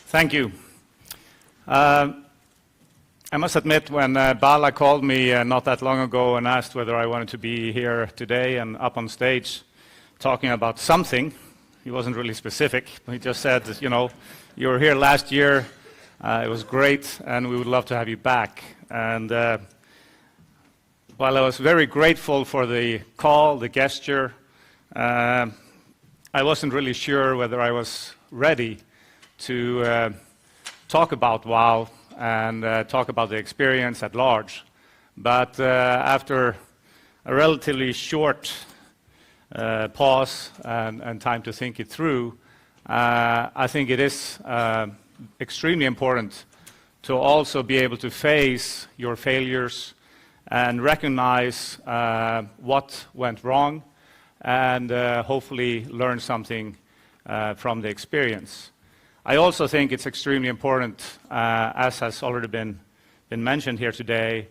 Thank you. I must admit, when Bala called me not that long ago and asked whether I wanted to be here today and up on stage talking about something, he wasn't really specific. He just said, you know, you were here last year, it was great, and we would love to have you back. And while I was very grateful for the call, the gesture, I wasn't really sure whether I was ready to talk about WOW and talk about the experience at large. But after a relatively short pause and time to think it through, I think it is extremely important to also be able to face your failures and recognize what went wrong and hopefully learn something from the experience. I also think it's extremely important, as has already been mentioned here today,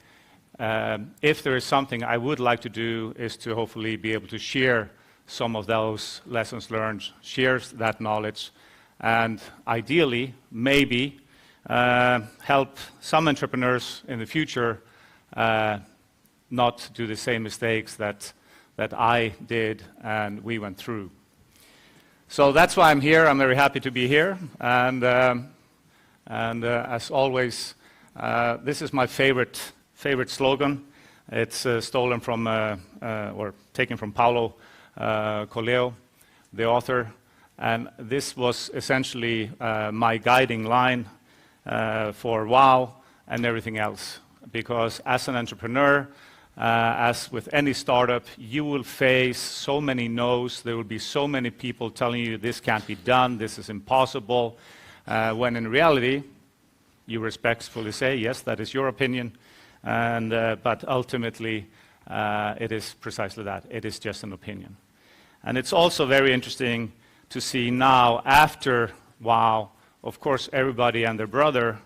if there is something I would like to do is to hopefully be able to share some of those lessons learned, share that knowledge, and ideally, maybe, help some entrepreneurs in the future not do the same mistakes that I did and we went through. So that's why I'm here. I'm very happy to be here. And as always, this is my favorite slogan. It's stolen from, or taken from Paulo Coelho, the author. And this was essentially my guiding line for WOW and everything else. Because as an entrepreneur, as with any startup, you will face so many no's. There will be so many people telling you this can't be done, this is impossible, when in reality, you respectfully say, yes, that is your opinion, and, but ultimately, it is precisely that. It is just an opinion. And it's also very interesting to see now, after WOW, of course, everybody and their brother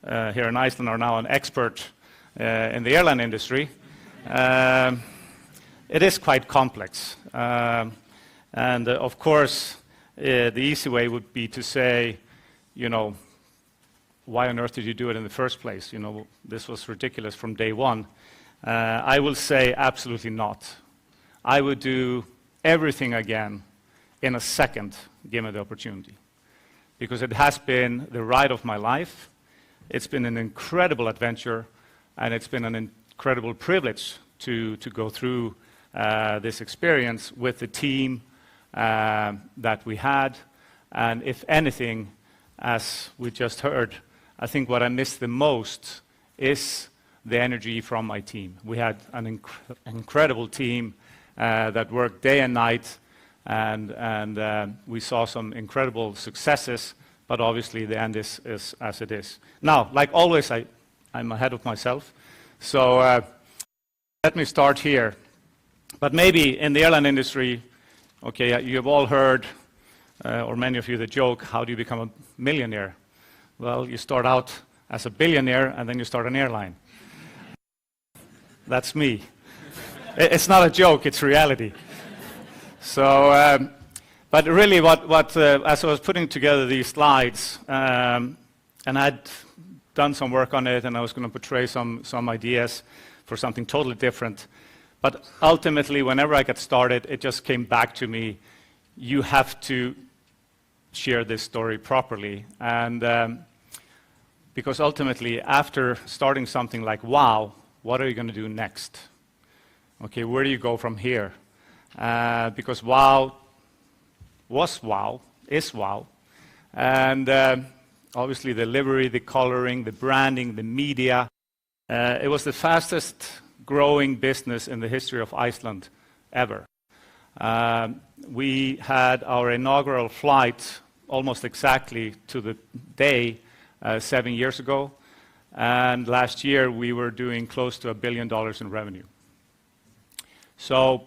here in Iceland are now an expert in the airline industry. It is quite complex. And of course, the easy way would be to say, you know, why on earth did you do it in the first place? You know, this was ridiculous from day one. I will say absolutely not. I would do everything again in a second, given the opportunity. Because it has been the ride of my life. It's been an incredible adventure, and it's been an incredible privilege to go through this experience with the team that we had. And if anything, as we just heard, I think what I miss the most is the energy from my team. We had an incredible team that worked day and night, and we saw some incredible successes, but obviously the end is as it is. Now, like always, I'm ahead of myself. So let me start here. But maybe in the airline industry, okay, you have all heard, or many of you, the joke, how do you become a millionaire? Well, you start out as a billionaire, and then you start an airline. That's me. It's not a joke, it's reality. So, but really as I was putting together these slides, and I'd done some work on it, and I was going to portray some ideas for something totally different. But ultimately, whenever I got started, it just came back to me, you have to share this story properly. And because ultimately, after starting something like WOW, what are you going to do next? Okay, where do you go from here? Because WOW was WOW, is WOW. And obviously the livery, the coloring, the branding, the media. It was the fastest growing business in the history of Iceland ever. We had our inaugural flight almost exactly to the day 7 years ago. And last year we were doing close to $1 billion in revenue. So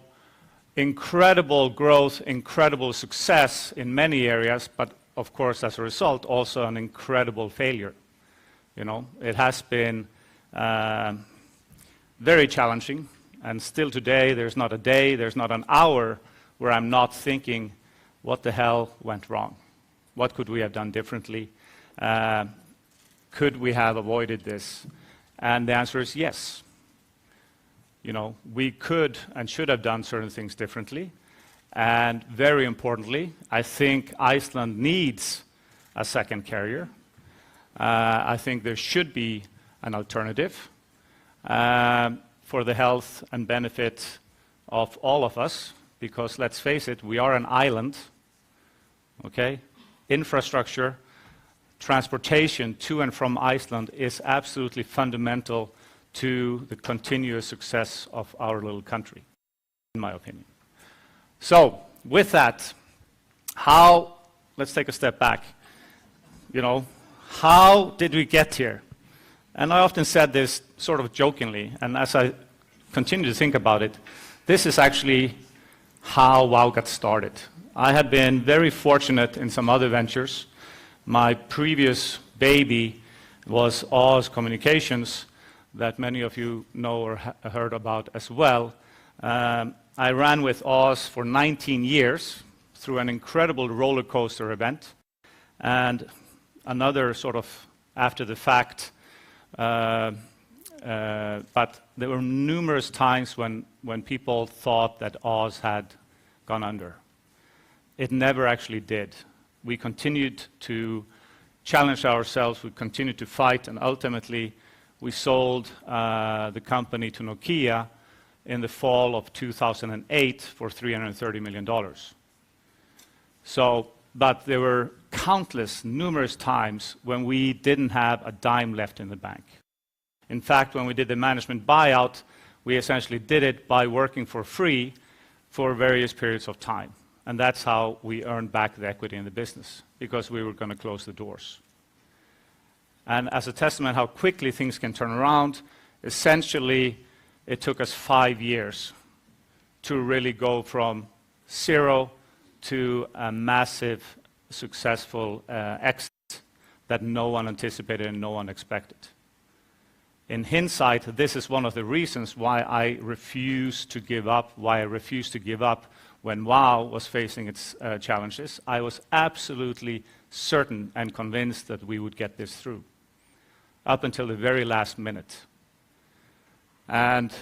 incredible growth, incredible success in many areas, but of course, as a result, also an incredible failure. You know, it has been very challenging, and still today, there's not a day, there's not an hour where I'm not thinking, what the hell went wrong? What could we have done differently? Could we have avoided this? And the answer is yes. We could and should have done certain things differently. And very importantly, I think Iceland needs a second carrier. I think there should be an alternative for the health and benefit of all of us, because let's face it, we are an island, okay? Infrastructure, transportation to and from Iceland is absolutely fundamental to the continuous success of our little country, in my opinion. So, with that, let's take a step back. How did we get here? And I often said this sort of jokingly, and as I continue to think about it, this is actually how WOW got started. I had been very fortunate in some other ventures. My previous baby was Oz Communications, that many of you know or heard about as well. I ran with Oz for 19 years through an incredible roller coaster event, and another sort of after the fact. But there were numerous times when people thought that Oz had gone under. It never actually did. We continued to challenge ourselves, we continued to fight, and ultimately we sold the company to Nokia in the fall of 2008 for $330 million. But there were numerous times when we didn't have a dime left in the bank. In fact, when we did the management buyout, we essentially did it by working for free for various periods of time. And that's how we earned back the equity in the business, because we were going to close the doors. And as a testament how quickly things can turn around, essentially it took us 5 years to really go from zero to a massive, successful exit that no one anticipated and no one expected. In hindsight, this is one of the reasons why I refused to give up, when WOW was facing its challenges. I was absolutely certain and convinced that we would get this through, up until the very last minute. And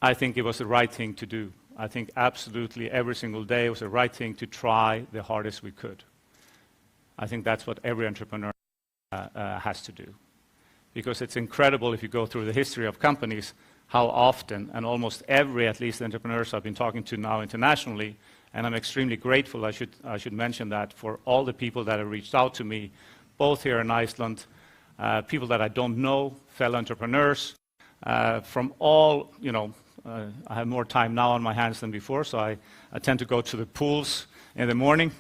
I think it was the right thing to do. I think absolutely every single day was the right thing to try the hardest we could. I think that's what every entrepreneur has to do. Because it's incredible if you go through the history of companies, how often, and almost every, at least, entrepreneurs I've been talking to now internationally, and I'm extremely grateful, I should mention that, for all the people that have reached out to me, both here in Iceland, people that I don't know, fellow entrepreneurs, from all, I have more time now on my hands than before, so I tend to go to the pools in the morning,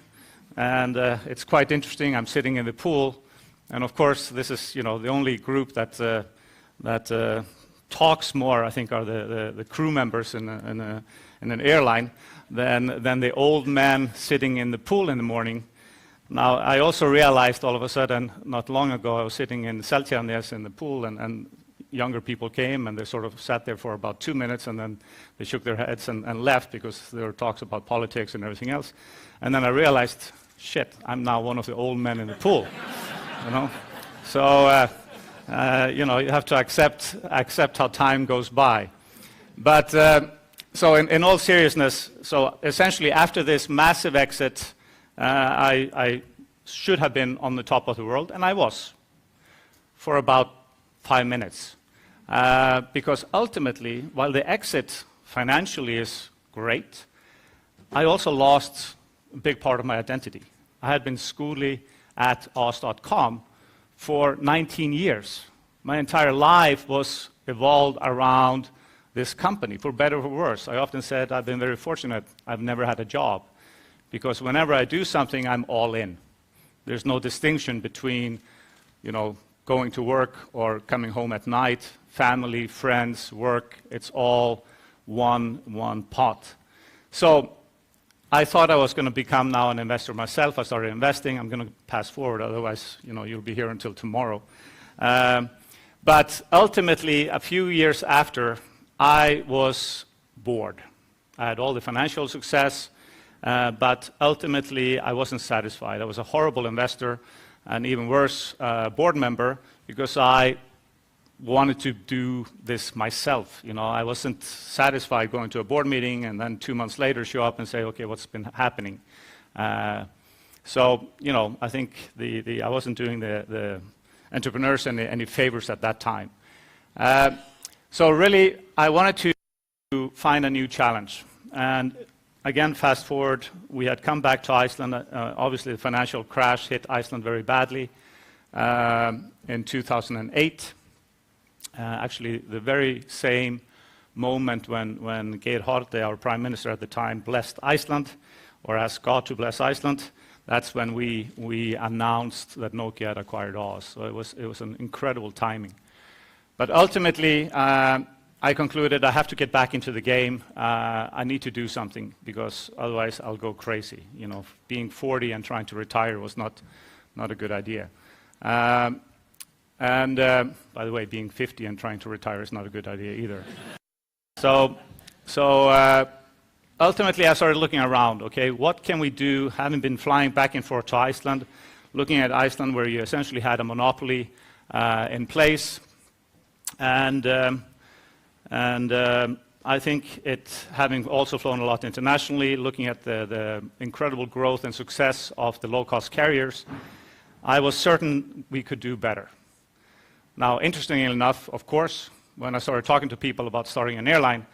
and it's quite interesting. I'm sitting in the pool, and of course, this is the only group that talks more, I think, are the crew members in an airline than the old man sitting in the pool in the morning. Now, I also realized all of a sudden, not long ago, I was sitting in Seltjarnes in the pool, and younger people came, and they sort of sat there for about 2 minutes, and then they shook their heads and left, because there were talks about politics and everything else. And then I realized, shit, I'm now one of the old men in the pool. So you have to accept how time goes by. But so in all seriousness, so essentially after this massive exit, I should have been on the top of the world, and I was, for about 5 minutes. Because ultimately, while the exit financially is great, I also lost a big part of my identity. I had been Skuli at Oz.com for 19 years. My entire life was evolved around this company, for better or for worse. I often said I've been very fortunate. I've never had a job, because whenever I do something, I'm all in. There's no distinction between, going to work or coming home at night, family, friends, work. It's all one pot. So I thought I was going to become now an investor myself. I started investing. I'm going to pass forward, otherwise, you'll be here until tomorrow. But ultimately, a few years after, I was bored. I had all the financial success, but ultimately I wasn't satisfied. I was a horrible investor, and even worse, board member, because I wanted to do this myself. You know, I wasn't satisfied going to a board meeting and then 2 months later show up and say, okay, what's been happening? So, you know, I think I wasn't doing the entrepreneurs any favors at that time. So really, I wanted to find a new challenge. And again, fast forward, we had come back to Iceland. Obviously, the financial crash hit Iceland very badly in 2008. Actually, the very same moment when Geir Haarde, our prime minister at the time, blessed Iceland, or asked God to bless Iceland. That's when we announced that Nokia had acquired Oz. So it was an incredible timing. But ultimately, I concluded I have to get back into the game. I need to do something because otherwise I'll go crazy. You know, being 40 and trying to retire was not a good idea. And by the way, being 50 and trying to retire is not a good idea either. So ultimately, I started looking around. Okay, what can we do? Having been flying back and forth to Iceland, looking at Iceland, where you essentially had a monopoly in place, and I think having also flown a lot internationally, looking at the incredible growth and success of the low-cost carriers, I was certain we could do better. Now, interestingly enough, of course, when I started talking to people about starting an airline,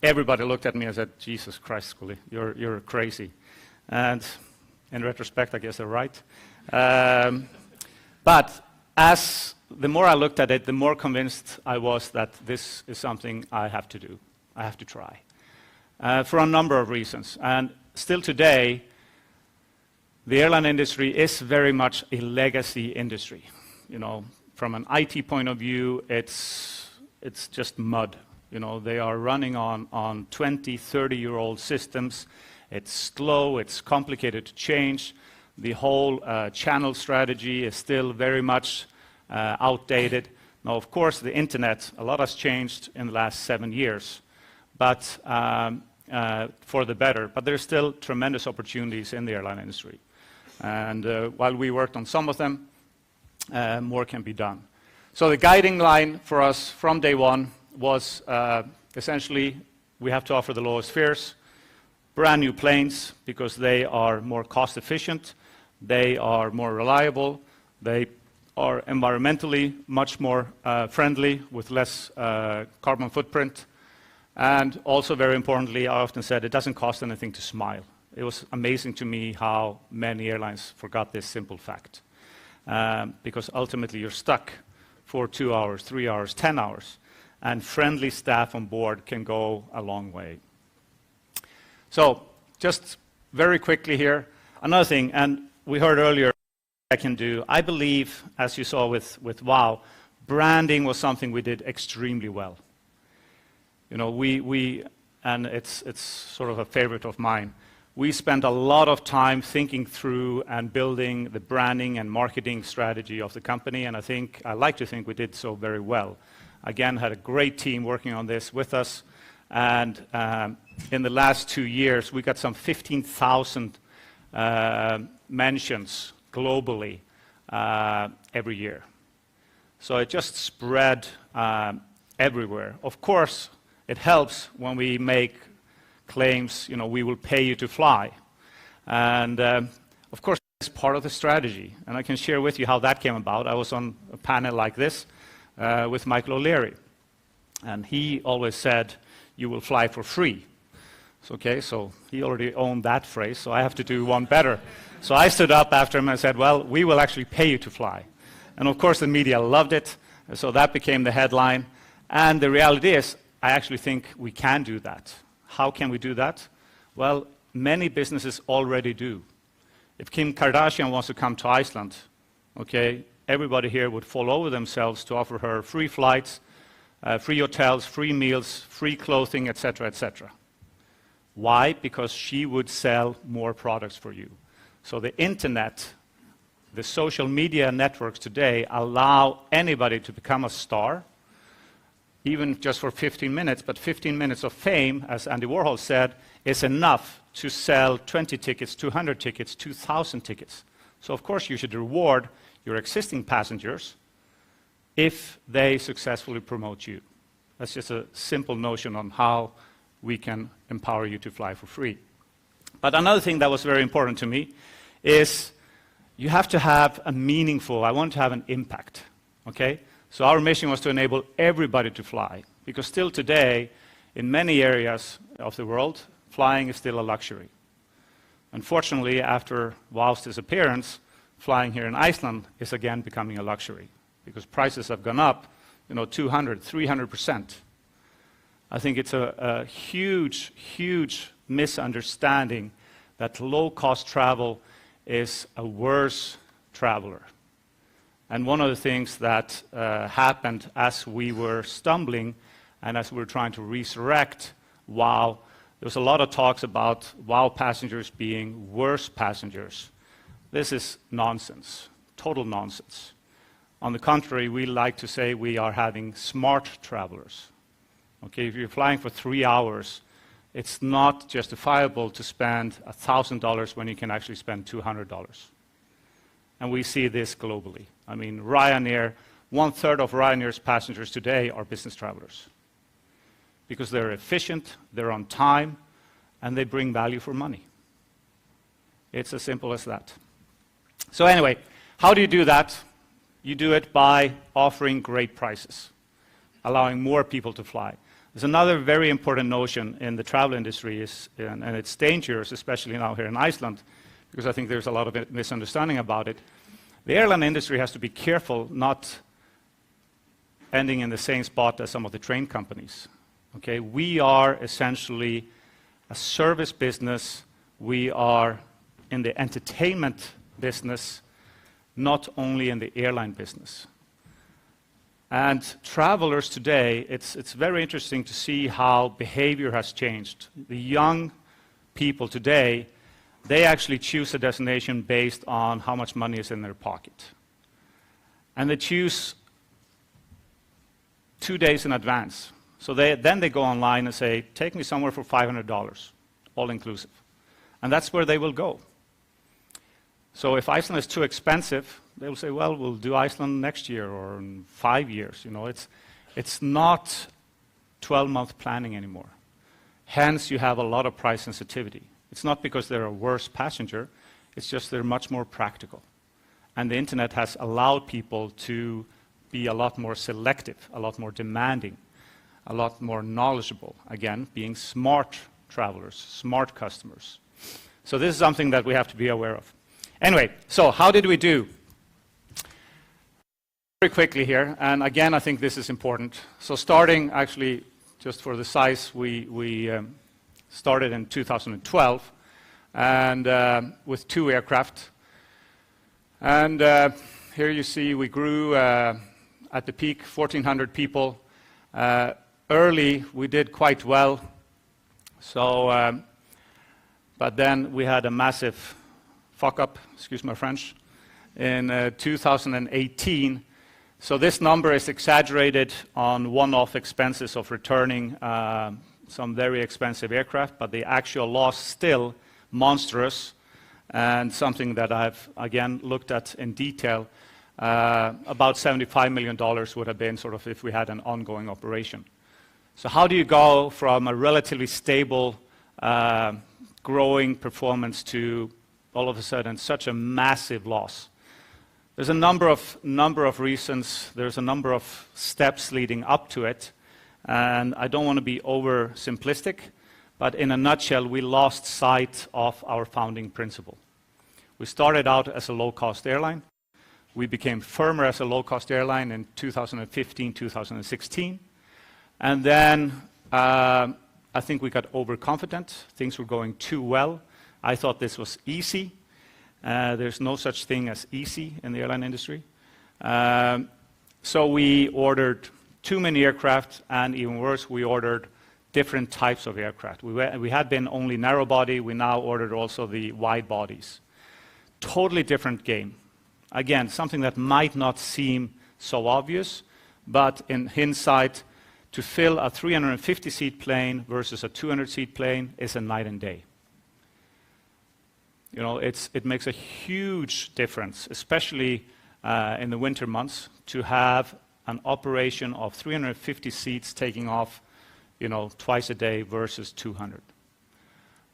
everybody looked at me and said, Jesus Christ, Skuli, you're crazy. And in retrospect, I guess they're right. But the more I looked at it, the more convinced I was that this is something I have to do. I have to try. For a number of reasons. And still today, the airline industry is very much a legacy industry. You know, from an IT point of view, it's just mud. You know, they are running on 20, 30-year-old systems. It's slow, it's complicated to change. The whole channel strategy is still very much outdated. Now, of course, the internet, a lot has changed in the last 7 years, but for the better. But there's still tremendous opportunities in the airline industry. And while we worked on some of them, more can be done. So the guiding line for us from day one was essentially we have to offer the lowest fares, brand new planes because they are more cost efficient, they are more reliable, they are environmentally much more friendly with less carbon footprint, and also very importantly, I often said it doesn't cost anything to smile. It was amazing to me how many airlines forgot this simple fact. Because ultimately you're stuck for 2 hours, 3 hours, 10 hours, and friendly staff on board can go a long way. So just very quickly here, another thing, and we heard earlier I can do, I believe, as you saw with WOW, branding was something we did extremely well. You know, and it's sort of a favorite of mine, we spent a lot of time thinking through and building the branding and marketing strategy of the company, and I like to think we did so very well. Again, had a great team working on this with us, and in the last 2 years, we got some 15,000 mentions globally every year. So it just spread everywhere. Of course, it helps when we make claims, you know, we will pay you to fly. And of course, it's part of the strategy. And I can share with you how that came about. I was on a panel like this with Michael O'Leary. And he always said, you will fly for free. Okay, so he already owned that phrase, so I have to do one better. So I stood up after him and said, well, we will actually pay you to fly. And of course, the media loved it. So that became the headline. And the reality is, I actually think we can do that. How can we do that? Well, many businesses already do. If Kim Kardashian wants to come to Iceland, okay, everybody here would fall over themselves to offer her free flights, free hotels, free meals, free clothing, etc., etc. Why? Because she would sell more products for you. So the internet, the social media networks today allow anybody to become a star, even just for 15 minutes, but 15 minutes of fame, as Andy Warhol said, is enough to sell 20 tickets, 200 tickets, 2,000 tickets. So of course you should reward your existing passengers if they successfully promote you. That's just a simple notion on how we can empower you to fly for free. But another thing that was very important to me is you have to have a meaningful, I want to have an impact, okay? So our mission was to enable everybody to fly, because still today, in many areas of the world, flying is still a luxury. Unfortunately, after WOW's disappearance, flying here in Iceland is again becoming a luxury, because prices have gone up, 200, 300%. I think it's a huge, huge misunderstanding that low-cost travel is a worse traveler. And one of the things that happened as we were stumbling and as we were trying to resurrect WOW, there was a lot of talks about WOW passengers being worse passengers. This is nonsense, total nonsense. On the contrary, we like to say we are having smart travelers. Okay, if you're flying for 3 hours, it's not justifiable to spend $1,000 when you can actually spend $200. And we see this globally. I mean, Ryanair, 1/3 of Ryanair's passengers today are business travelers, because they're efficient, they're on time, and they bring value for money. It's as simple as that. So anyway, how do you do that? You do it by offering great prices, allowing more people to fly. There's another very important notion in the travel industry, and it's dangerous, especially now here in Iceland, because I think there's a lot of misunderstanding about it. The airline industry has to be careful not ending in the same spot as some of the train companies. Okay, we are essentially a service business. We are in the entertainment business, not only in the airline business. And travelers today, it's very interesting to see how behavior has changed. The young people today, they actually choose a destination based on how much money is in their pocket. And they choose 2 days in advance. So then they go online and say, take me somewhere for $500, all inclusive. And that's where they will go. So if Iceland is too expensive, they will say, well, we'll do Iceland next year or in 5 years. It's not 12-month planning anymore. Hence, you have a lot of price sensitivity. It's not because they're a worse passenger, it's just they're much more practical. And the internet has allowed people to be a lot more selective, a lot more demanding, a lot more knowledgeable, again, being smart travelers, smart customers. So this is something that we have to be aware of. Anyway, so how did we do? Very quickly here, and again, I think this is important. So starting, actually, just for the size, we started in 2012, and with 2 aircraft. And here you see we grew at the peak, 1,400 people. Early, we did quite well. So, but then we had a massive fuck up, excuse my French, in 2018. So this number is exaggerated on one-off expenses of returning some very expensive aircraft, but the actual loss still monstrous, and something that I've, again, looked at in detail. About $75 million would have been sort of if we had an ongoing operation. So how do you go from a relatively stable, growing performance to all of a sudden such a massive loss? There's a number of reasons. There's a number of steps leading up to it, and I don't want to be oversimplistic, but in a nutshell, we lost sight of our founding principle. We started out as a low-cost airline. We became firmer as a low-cost airline in 2015, 2016, and then I think we got overconfident. Things were going too well. I thought this was easy. There's no such thing as easy in the airline industry. So we ordered too many aircraft, and even worse, we ordered different types of aircraft. We had been only narrow body. We now ordered also the wide bodies. Totally different game. Again, something that might not seem so obvious, but in hindsight, to fill a 350-seat plane versus a 200-seat plane is a night and day. You know, it makes a huge difference, especially in the winter months, to have an operation of 350 seats taking off, you know, twice a day versus 200.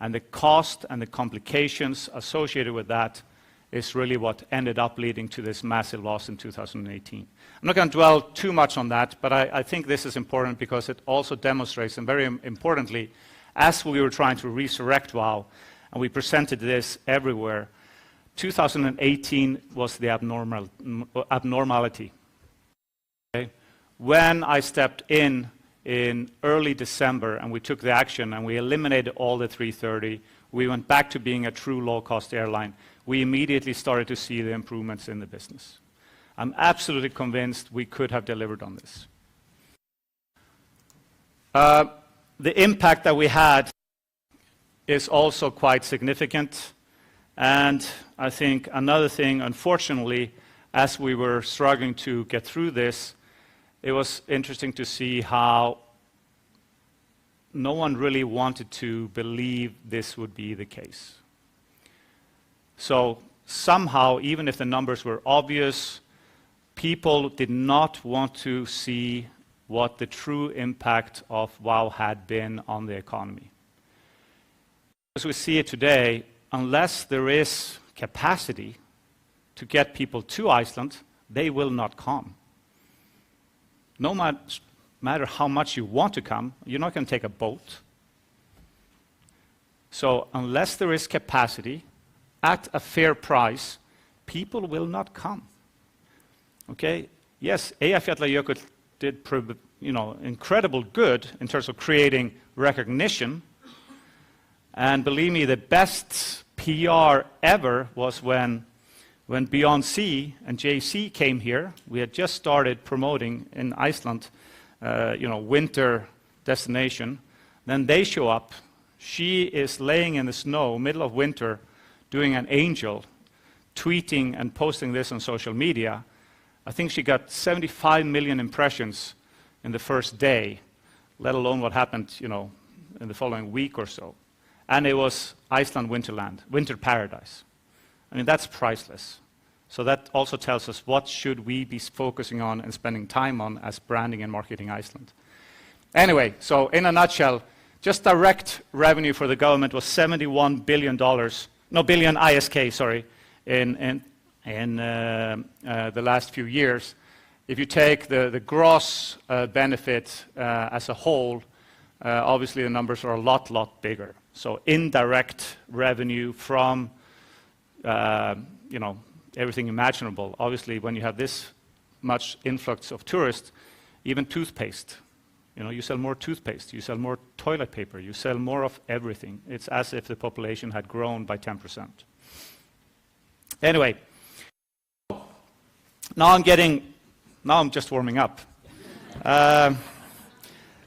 And the cost and the complications associated with that is really what ended up leading to this massive loss in 2018. I'm not going to dwell too much on that, but I think this is important because it also demonstrates, and very importantly, as we were trying to resurrect WOW, and we presented this everywhere, 2018 was the abnormality. Okay? When I stepped in early December and we took the action and we eliminated all the 330, we went back to being a true low-cost airline. We immediately started to see the improvements in the business. I'm absolutely convinced we could have delivered on this. The impact that we had is also quite significant. And I think another thing, unfortunately, as we were struggling to get through this, it was interesting to see how no one really wanted to believe this would be the case. So somehow, even if the numbers were obvious, people did not want to see what the true impact of WOW had been on the economy. As we see it today, unless there is capacity to get people to Iceland, they will not come. No matter how much you want to come, you're not going to take a boat. So unless there is capacity at a fair price, people will not come. Okay? Yes, Eyjafjallajökull did incredible good in terms of creating recognition. And believe me, the best PR ever was when Beyond Sea and JC came here. We had just started promoting in Iceland, winter destination. Then they show up. She is laying in the snow, middle of winter, doing an angel, tweeting and posting this on social media. I think she got 75 million impressions in the first day, let alone what happened, in the following week or so. And it was Iceland Winterland, winter paradise. I mean, that's priceless. So that also tells us what should we be focusing on and spending time on as branding and marketing Iceland. Anyway, so in a nutshell, just direct revenue for the government was $71 billion, billion ISK, sorry, in the last few years. If you take the gross benefit as a whole, obviously the numbers are a lot bigger. So indirect revenue from, everything imaginable. Obviously, when you have this much influx of tourists, even toothpaste, you sell more toothpaste, you sell more toilet paper, you sell more of everything. It's as if the population had grown by 10%. Anyway, now I'm just warming up.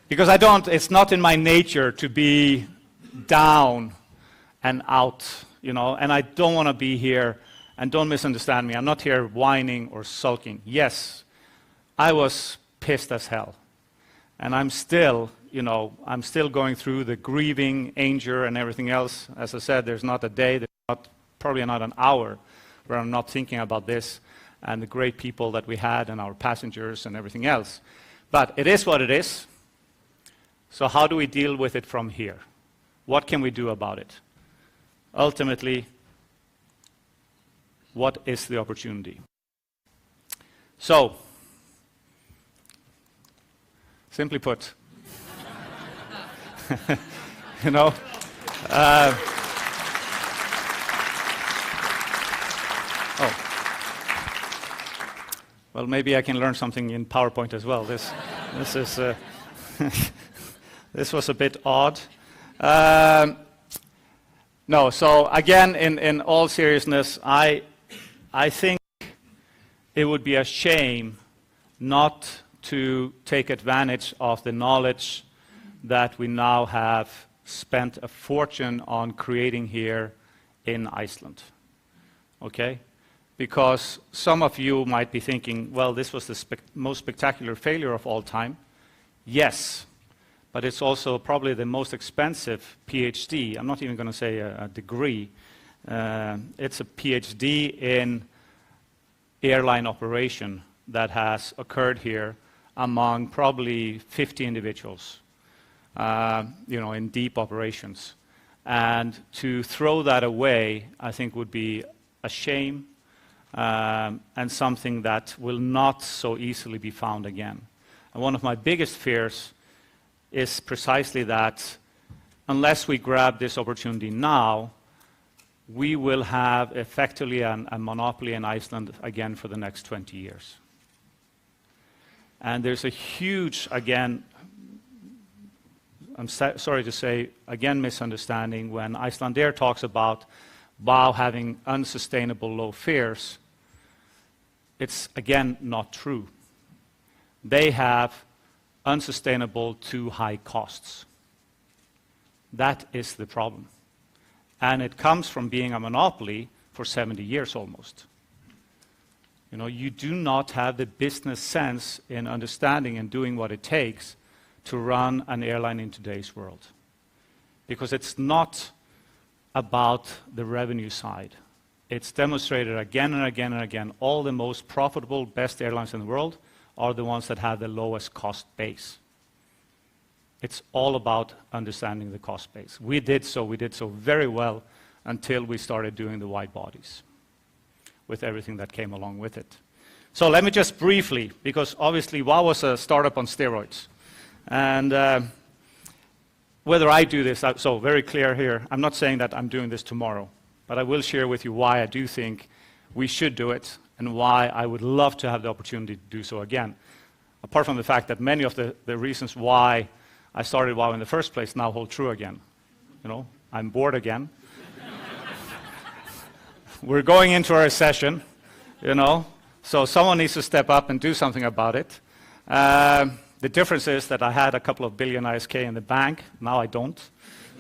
Because it's not in my nature to be down and out, and I don't want to be here, and don't misunderstand me, I'm not here whining or sulking. Yes, I was pissed as hell, and I'm still going through the grieving, anger, and everything else. As I said, there's not a day, probably not an hour, where I'm not thinking about this, and the great people that we had, and our passengers, and everything else. But it is what it is. So how do we deal with it from here? What can we do about it? Ultimately, what is the opportunity? So, simply put, well, maybe I can learn something in PowerPoint as well. This is this was a bit odd. No, so again, in all seriousness, I think it would be a shame not to take advantage of the knowledge that we now have spent a fortune on creating here in Iceland. Okay? Because some of you might be thinking, well, this was the most spectacular failure of all time. Yes, but it's also probably the most expensive PhD. I'm not even going to say a degree. It's a PhD in airline operation that has occurred here among probably 50 individuals, in deep operations. And to throw that away, I think would be a shame, and something that will not so easily be found again. And one of my biggest fears is precisely that unless we grab this opportunity now, we will have effectively a monopoly in Iceland again for the next 20 years. And there's a huge, again, I'm sorry to say, again, misunderstanding when Icelandair talks about WOW having unsustainable low fares. It's, again, not true. They have unsustainable too high costs. That is the problem. And it comes from being a monopoly for 70 years almost. You do not have the business sense in understanding and doing what it takes to run an airline in today's world. Because it's not about the revenue side. It's demonstrated again and again and again. All the most profitable, best airlines in the world are the ones that have the lowest cost base. It's all about understanding the cost base. We did so very well until we started doing the wide bodies with everything that came along with it. So let me just briefly, because obviously WOW was a startup on steroids. And whether I do this, so very clear here, I'm not saying that I'm doing this tomorrow, but I will share with you why I do think we should do it and why I would love to have the opportunity to do so again. Apart from the fact that many of the reasons why I started WOW in the first place now hold true again. I'm bored again. We're going into a recession, so someone needs to step up and do something about it. The difference is that I had a couple of billion ISK in the bank. Now I don't.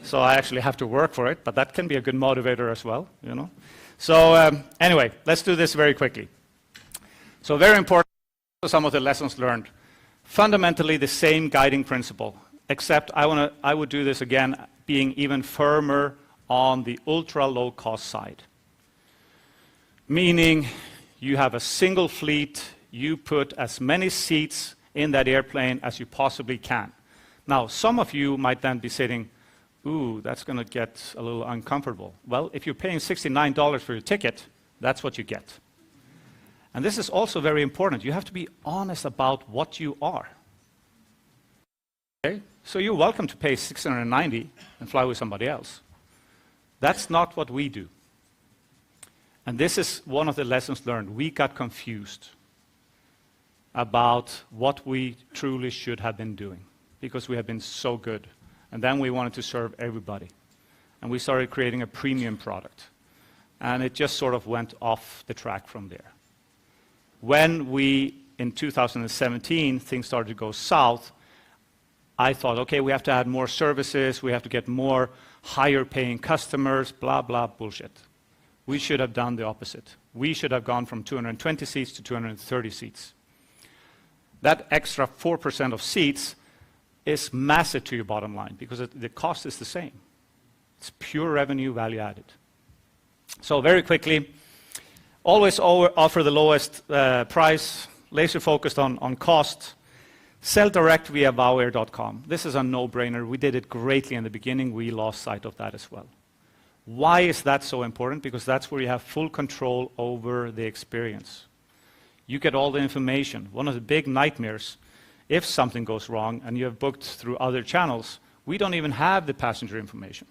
So I actually have to work for it, but that can be a good motivator as well, So anyway, let's do this very quickly. So very important, some of the lessons learned. Fundamentally the same guiding principle, except I would do this again, being even firmer on the ultra low cost side. Meaning you have a single fleet, you put as many seats in that airplane as you possibly can. Now, some of you might then be sitting, ooh, that's going to get a little uncomfortable. Well, if you're paying $69 for your ticket, that's what you get. And this is also very important. You have to be honest about what you are. Okay? So you're welcome to pay $690 and fly with somebody else. That's not what we do. And this is one of the lessons learned. We got confused about what we truly should have been doing because we have been so good. And then we wanted to serve everybody. And we started creating a premium product. And it just sort of went off the track from there. When in 2017, things started to go south, I thought, okay, we have to add more services, we have to get more higher paying customers, blah, blah, bullshit. We should have done the opposite. We should have gone from 220 seats to 230 seats. That extra 4% of seats is massive to your bottom line because the cost is the same. It's pure revenue value added. So very quickly, always offer the lowest price, laser focused on cost, sell direct via wowair.com. This is a no-brainer. We did it greatly in the beginning. We lost sight of that as well. Why is that so important? Because that's where you have full control over the experience. You get all the information. One of the big nightmares, if something goes wrong and you have booked through other channels, we don't even have the passenger information.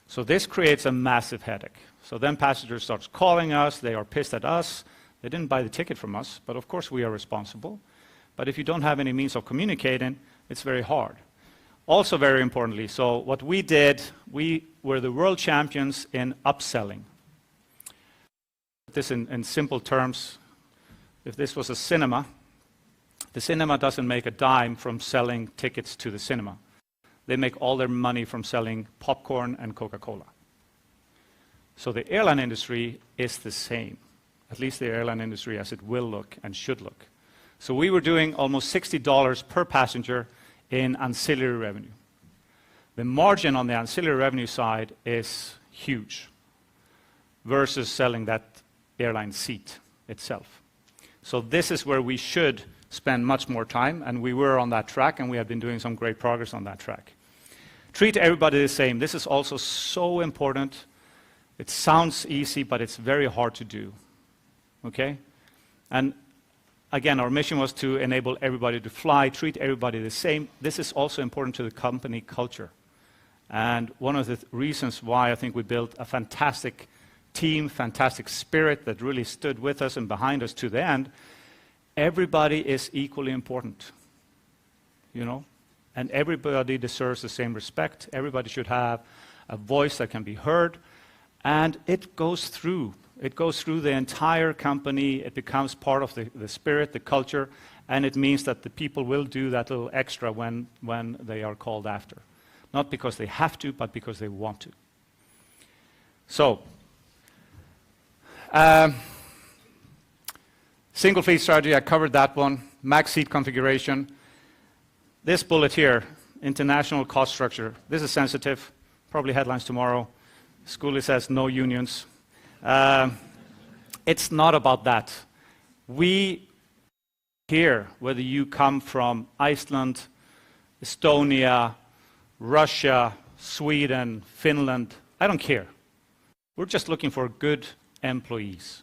So this creates a massive headache. So then passengers start calling us, they are pissed at us, they didn't buy the ticket from us, but of course we are responsible. But if you don't have any means of communicating, it's very hard. Also very importantly, so what we did, we were the world champions in upselling. This in simple terms, if this was a cinema, the cinema doesn't make a dime from selling tickets to the cinema. They make all their money from selling popcorn and Coca-Cola. So the airline industry is the same, at least the airline industry as it will look and should look. So we were doing almost $60 per passenger in ancillary revenue. The margin on the ancillary revenue side is huge versus selling that airline seat itself. So this is where we should spend much more time, and we were on that track, and we have been doing some great progress on that track. Treat everybody the same. This is also so important. It sounds easy, but it's very hard to do. Okay? And again, our mission was to enable everybody to fly, treat everybody the same. This is also important to the company culture. And one of the reasons why I think we built a fantastic team, fantastic spirit that really stood with us and behind us to the end, everybody is equally important, you know? And everybody deserves the same respect. Everybody should have a voice that can be heard. And it goes through. It goes through the entire company. It becomes part of the spirit, the culture, and it means that the people will do that little extra when they are called after. Not because they have to, but because they want to. So, single fleet strategy, I covered that one. Max seat configuration. This bullet here, international cost structure. This is sensitive, probably headlines tomorrow. Skuli says no unions. It's not about that. We here, whether you come from Iceland, Estonia, Russia, Sweden, Finland, I don't care. We're just looking for good employees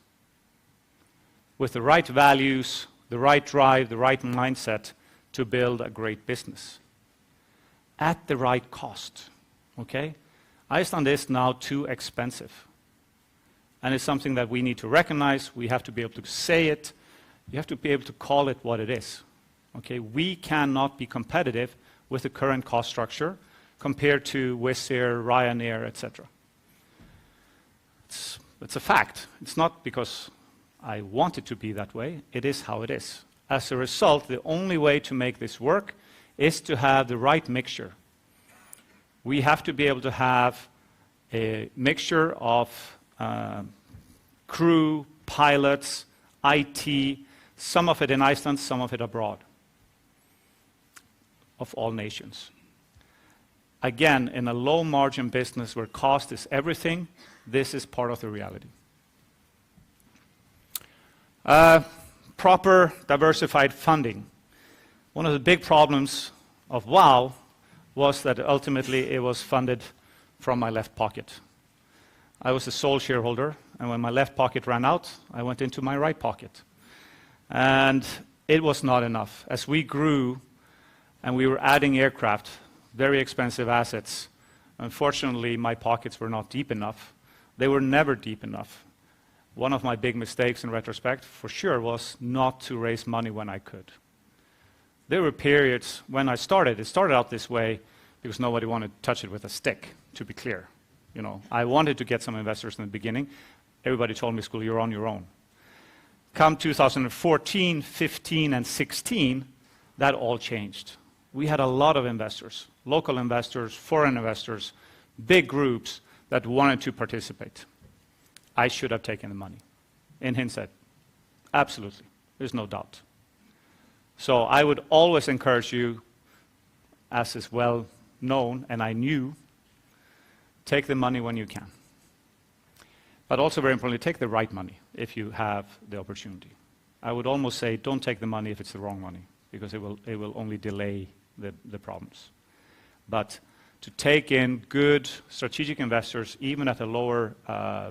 with the right values, the right drive, the right mindset to build a great business at the right cost, okay? Iceland is now too expensive. And it's something that we need to recognize. We have to be able to say it. You have to be able to call it what it is, okay? We cannot be competitive with the current cost structure compared to Wizz Air, Ryanair, etc. It's a fact. It's not because I want it to be that way. It is how it is. As a result, the only way to make this work is to have the right mixture. We have to be able to have a mixture of crew, pilots, IT, some of it in Iceland, some of it abroad, of all nations. Again, in a low-margin business where cost is everything, this is part of the reality. Proper diversified funding. One of the big problems of WOW was that ultimately it was funded from my left pocket. I was the sole shareholder, and when my left pocket ran out, I went into my right pocket. And it was not enough. As we grew and we were adding aircraft, very expensive assets, unfortunately my pockets were not deep enough. They were never deep enough. One of my big mistakes in retrospect, for sure, was not to raise money when I could. There were periods when it started out this way because nobody wanted to touch it with a stick, to be clear. You know, I wanted to get some investors in the beginning. Everybody told me, "Skuli, you're on your own." Come 2014, 15, and 16, that all changed. We had a lot of investors, local investors, foreign investors, big groups that wanted to participate. I should have taken the money. In hindsight, absolutely. There's no doubt. So I would always encourage you, as is well known, and I knew, take the money when you can. But also very importantly, take the right money if you have the opportunity. I would almost say don't take the money if it's the wrong money, because it will only delay the problems. But to take in good strategic investors, even at a lower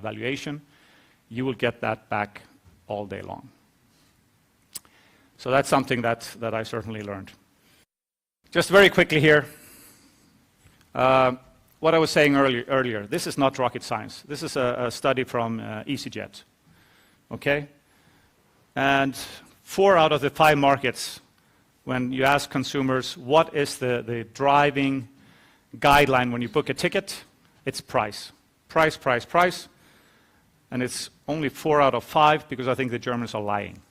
valuation, you will get that back all day long. So that's something that I certainly learned. Just very quickly here, what I was saying earlier, this is not rocket science. This is a study from EasyJet, okay? And 4 out of the 5 markets, when you ask consumers what is the driving guideline when you book a ticket, it's price. Price, price, price. And it's only 4 out of 5 because I think the Germans are lying.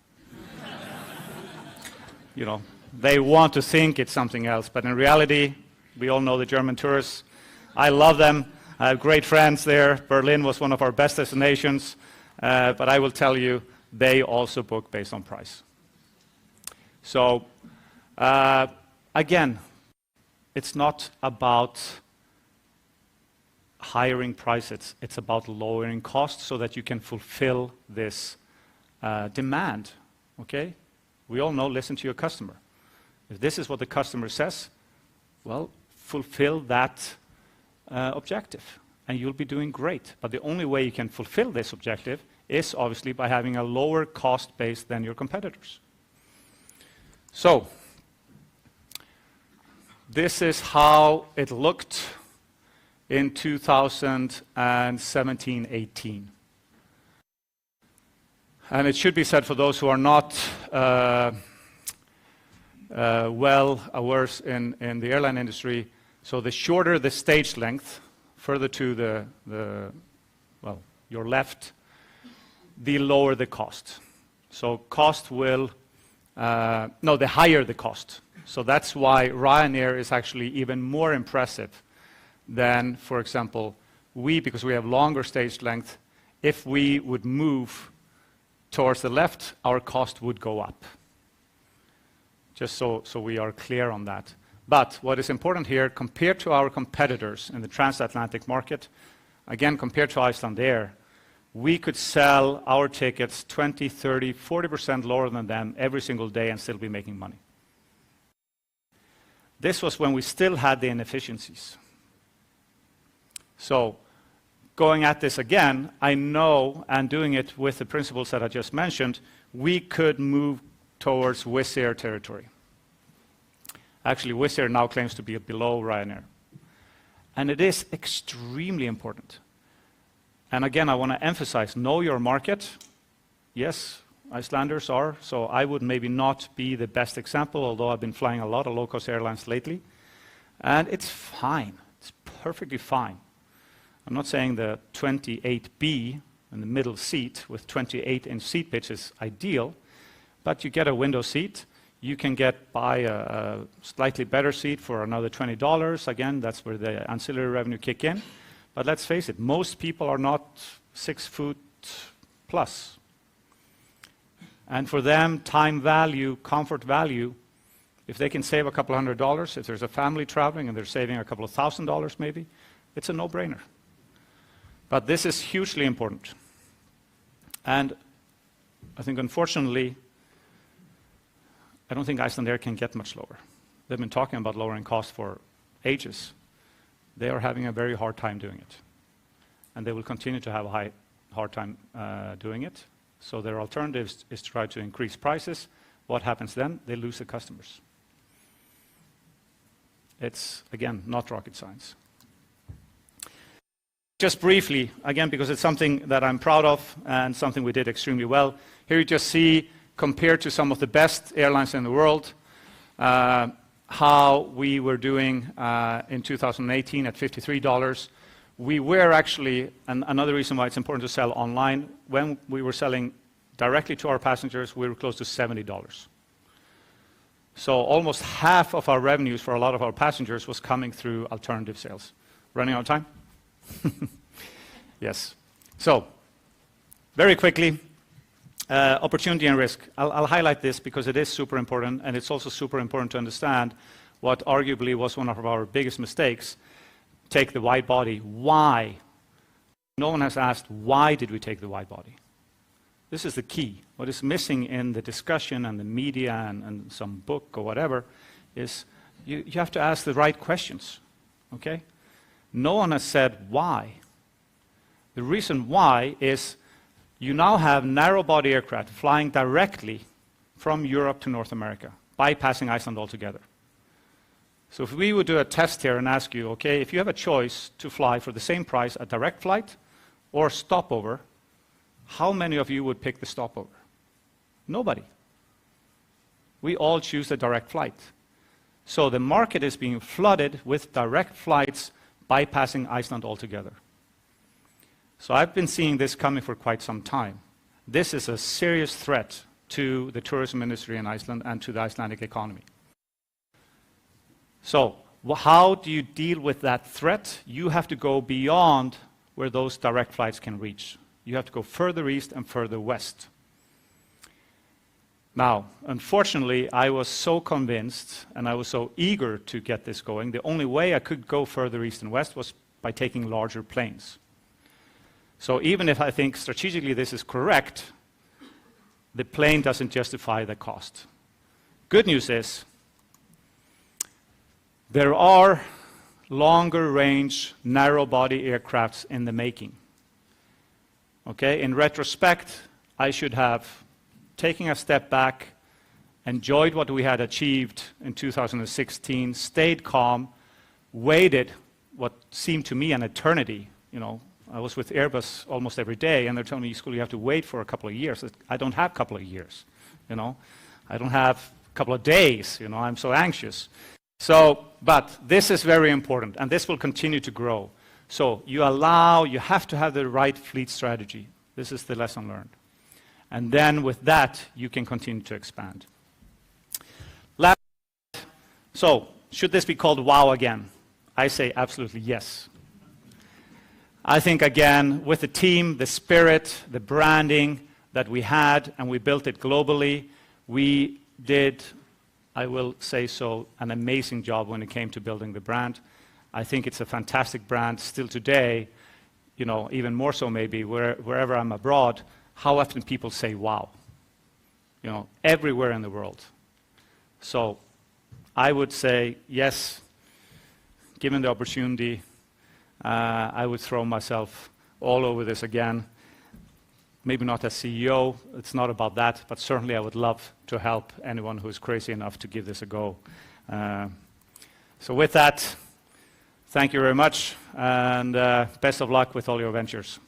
You know, they want to think it's something else, but in reality, we all know the German tourists. I love them. I have great friends there. Berlin was one of our best destinations, but I will tell you, they also book based on price. So, again, it's not about hiring prices, it's about lowering costs so that you can fulfill this demand, okay? We all know, listen to your customer. If this is what the customer says, well, fulfill that objective, and you'll be doing great. But the only way you can fulfill this objective is obviously by having a lower cost base than your competitors. So, this is how it looked in 2017-18. And it should be said for those who are not well aware in the airline industry, so the shorter the stage length, further to your left, the lower the cost. So cost will, the higher the cost. So that's why Ryanair is actually even more impressive than, for example, because we have longer stage length, if we would move towards the left, our cost would go up. Just so we are clear on that. But what is important here, compared to our competitors in the transatlantic market, again, compared to Icelandair, we could sell our tickets 20, 30, 40% lower than them every single day and still be making money. This was when we still had the inefficiencies. So, going at this again, I know, and doing it with the principles that I just mentioned, we could move towards Wizz Air territory. Actually, Wizz Air now claims to be below Ryanair. And it is extremely important. And again, I want to emphasize, know your market. Yes, Icelanders are, so I would maybe not be the best example, although I've been flying a lot of low-cost airlines lately. And it's fine. It's perfectly fine. I'm not saying the 28B in the middle seat with 28-inch seat pitch is ideal, but you get a window seat. You can buy a slightly better seat for another $20. Again, that's where the ancillary revenue kick in. But let's face it, most people are not 6 foot plus. And for them, time value, comfort value, if they can save a couple $100, if there's a family traveling and they're saving a couple of $1,000 maybe, it's a no-brainer. But this is hugely important. And I think, unfortunately, I don't think Icelandair can get much lower. They've been talking about lowering costs for ages. They are having a very hard time doing it. And they will continue to have a hard time doing it. So their alternative is to try to increase prices. What happens then? They lose the customers. It's, again, not rocket science. Just briefly, again, because it's something that I'm proud of and something we did extremely well. Here you just see, compared to some of the best airlines in the world, how we were doing in 2018 at $53. We were actually, and another reason why it's important to sell online, when we were selling directly to our passengers, we were close to $70. So almost half of our revenues for a lot of our passengers was coming through alternative sales. Running out of time? Yes. So, very quickly, opportunity and risk. I'll highlight this because it is super important, and it's also super important to understand what arguably was one of our biggest mistakes. Take the wide body. Why? No one has asked, why did we take the wide body? This is the key. What is missing in the discussion and the media and some book or whatever is you have to ask the right questions, okay? No one has said why. The reason why is you now have narrow-body aircraft flying directly from Europe to North America, bypassing Iceland altogether. So if we would do a test here and ask you, okay, if you have a choice to fly for the same price a direct flight or stopover, how many of you would pick the stopover? Nobody. We all choose the direct flight. So the market is being flooded with direct flights bypassing Iceland altogether. So I've been seeing this coming for quite some time. This is a serious threat to the tourism industry in Iceland and to the Icelandic economy. So how do you deal with that threat? You have to go beyond where those direct flights can reach. You have to go further east and further west. Now, unfortunately, I was so convinced and I was so eager to get this going. The only way I could go further east and west was by taking larger planes. So even if I think strategically this is correct, the plane doesn't justify the cost. Good news is there are longer range, narrow body aircrafts in the making. Okay, in retrospect, I should have taken a step back, enjoyed what we had achieved in 2016, stayed calm, waited what seemed to me an eternity. You know, I was with Airbus almost every day, and they're telling me, "Skuli, you have to wait for a couple of years." I don't have a couple of years, you know. I don't have a couple of days, you know. I'm so anxious. So, but this is very important, and this will continue to grow. So you have to have the right fleet strategy. This is the lesson learned. And then with that, you can continue to expand. So, should this be called WOW again? I say absolutely yes. I think, again, with the team, the spirit, the branding that we had, and we built it globally, we did, I will say so, an amazing job when it came to building the brand. I think it's a fantastic brand still today, you know, even more so maybe wherever I'm abroad. How often people say wow, you know, everywhere in the world. So I would say yes, given the opportunity, I would throw myself all over this again. Maybe not as CEO, it's not about that, but certainly I would love to help anyone who's crazy enough to give this a go. So with that, thank you very much, and best of luck with all your ventures.